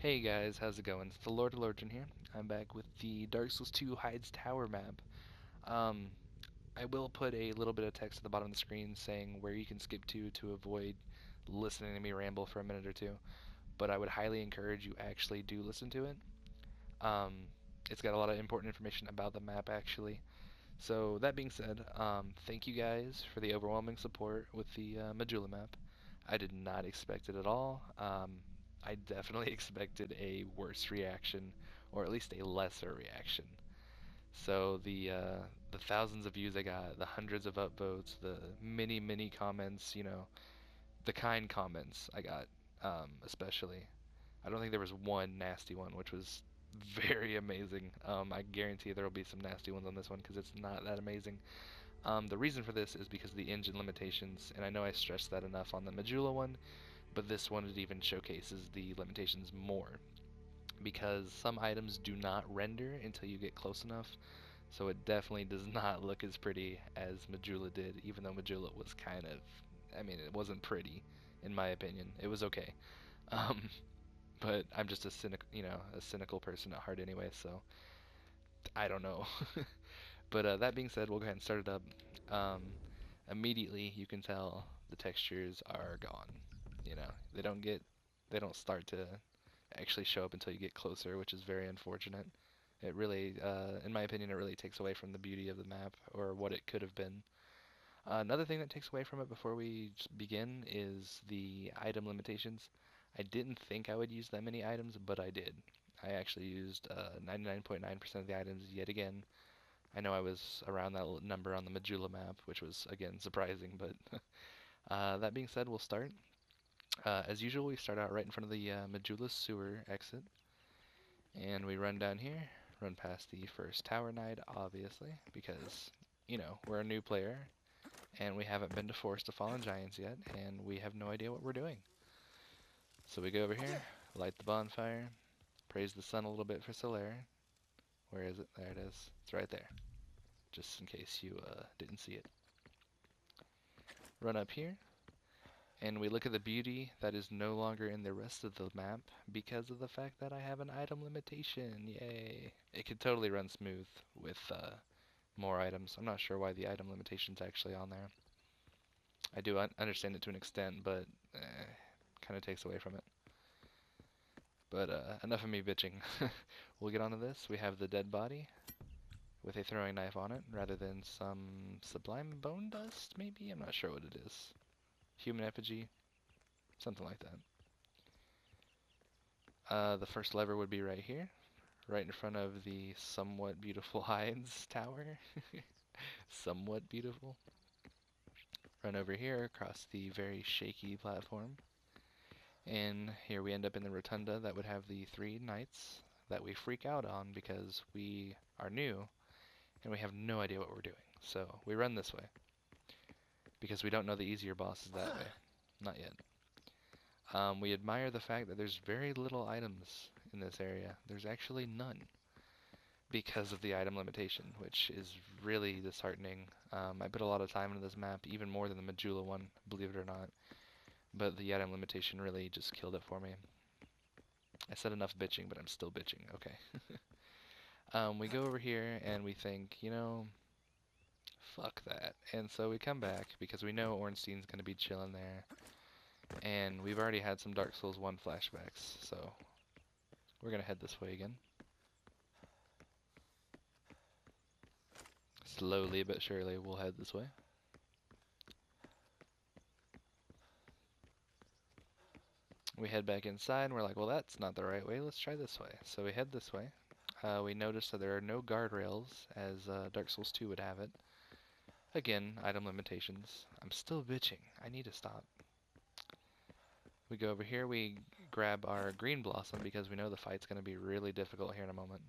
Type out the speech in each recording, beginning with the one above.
Hey guys, how's it going? It's the Lord of Lordran here. I'm back with the Dark Souls 2 Heide's Tower map. Um, I will put a little bit of text at the bottom of the screen saying where you can skip to avoid listening to me ramble for a minute or two, but I would highly encourage you actually do listen to it. Um, it's got a lot of important information about the map actually. So that being said, thank you guys for the overwhelming support with the Majula map. I did not expect it at all. I definitely expected a worse reaction, or at least a lesser reaction. So the thousands of views I got, the hundreds of upvotes, the many comments, the kind comments I got, especially. I don't think there was one nasty one, which was very amazing. I guarantee there will be some nasty ones on this one because it's not that amazing. The reason for this is because of the engine limitations, and I know I stressed that enough on the Majula one, but this one it even showcases the limitations more because some items do not render until you get close enough, so it definitely does not look as pretty as Majula did, even though Majula was kind of, I mean, it wasn't pretty, in my opinion. It was okay. Um, but I'm just a cynical person at heart anyway, so I don't know. But that being said, we'll go ahead and start it up. Um, Immediately, you can tell the textures are gone. They don't start to actually show up until you get closer, which is very unfortunate. It really, in my opinion, it really takes away from the beauty of the map or what it could have been. Another thing that takes away from it before we begin is the item limitations. I didn't think I would use that many items, but I did. I actually used 99.9% of the items yet again. I know I was around that number on the Majula map, which was, again, surprising, but that being said, we'll start. As usual, we start out right in front of the Majula sewer exit, and we run down here, run past the first tower knight, obviously, because, we're a new player, and we haven't been to Forest of Fallen Giants yet, and we have no idea what we're doing. So we go over here, light the bonfire, praise the sun a little bit for Solaire. Where is it? There it is. It's right there, just in case you didn't see it. Run up here, and we look at the beauty that is no longer in the rest of the map because of the fact that I have an item limitation. Yay! It could totally run smooth with more items. I'm not sure why the item limitation's actually on there. I do understand it to an extent, but kind of takes away from it. But enough of me bitching. We'll get onto this. We have the dead body with a throwing knife on it rather than some sublime bone dust, maybe? I'm not sure what it is. Human effigy, something like that. The first lever would be right here, right in front of the somewhat beautiful Heide's tower. Somewhat beautiful. Run over here across the very shaky platform. And here we end up in the rotunda that would have the three knights that we freak out on because we are new and we have no idea what we're doing. So we run this way because we don't know the easier bosses that way. Not yet. We admire the fact that there's very little items in this area. There's actually none because of the item limitation, which is really disheartening. I put a lot of time into this map, even more than the Majula one, believe it or not. But the item limitation really just killed it for me. I said enough bitching, but I'm still bitching. Okay. We go over here and we think, fuck that. And so we come back because we know Ornstein's going to be chilling there. And we've already had some Dark Souls 1 flashbacks, so we're going to head this way again. Slowly but surely we'll head this way. We head back inside and we're like, well, that's not the right way, let's try this way. So we head this way. We notice that there are no guardrails as Dark Souls 2 would have it. Again, item limitations. I'm still bitching. I need to stop. We go over here, we grab our green blossom because we know the fight's going to be really difficult here in a moment.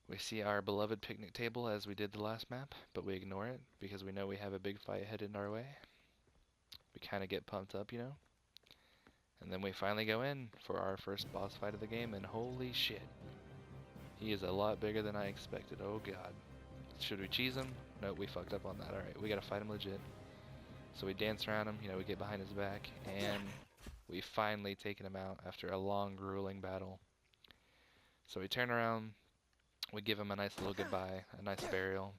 We see our beloved picnic table as we did the last map, but we ignore it because we know we have a big fight headed our way. We kind of get pumped up, And then we finally go in for our first boss fight of the game, and holy shit. He is a lot bigger than I expected. Oh god. Should we cheese him? No, we fucked up on that. Alright, we gotta fight him legit. So we dance around him, we get behind his back, and We've finally taken him out after a long, grueling battle. So we turn around, we give him a nice little goodbye, a nice burial.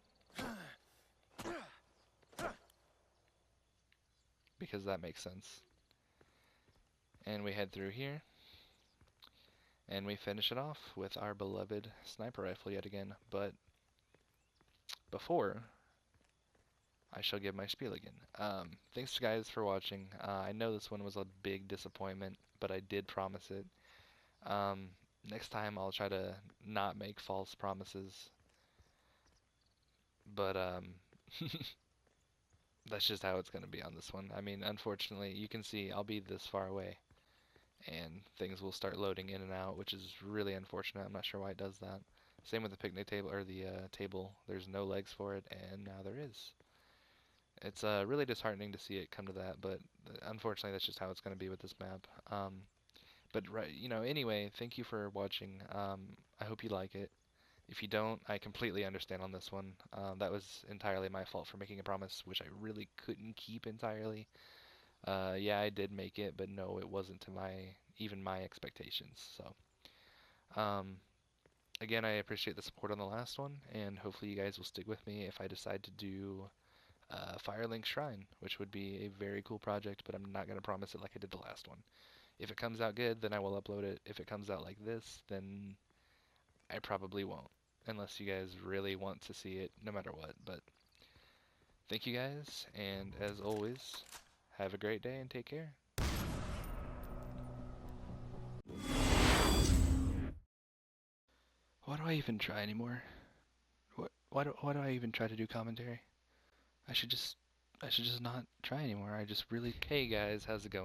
Because that makes sense. And we head through here. And we finish it off with our beloved sniper rifle yet again. But before I shall give my spiel again. Thanks guys for watching. I know this one was a big disappointment, but I did promise it. Next time I'll try to not make false promises. But that's just how it's going to be on this one. I mean, unfortunately, you can see I'll be this far away, and things will start loading in and out, which is really unfortunate. I'm not sure why it does that. Same with the picnic table, or the table. There's no legs for it, and now there is. It's really disheartening to see it come to that, but unfortunately that's just how it's going to be with this map. But right, anyway, thank you for watching. I hope you like it. If you don't, I completely understand on this one. That was entirely my fault for making a promise, which I really couldn't keep entirely. Yeah, I did make it, but no, it wasn't to even my expectations. So, again, I appreciate the support on the last one, and hopefully you guys will stick with me if I decide to do Firelink Shrine, which would be a very cool project, but I'm not going to promise it like I did the last one. If it comes out good, then I will upload it. If it comes out like this, then I probably won't, unless you guys really want to see it no matter what. But thank you guys, and as always, have a great day and take care. Why do I even try anymore? Why do I even try to do commentary? I should just not try anymore. I just really. Hey guys, how's it going?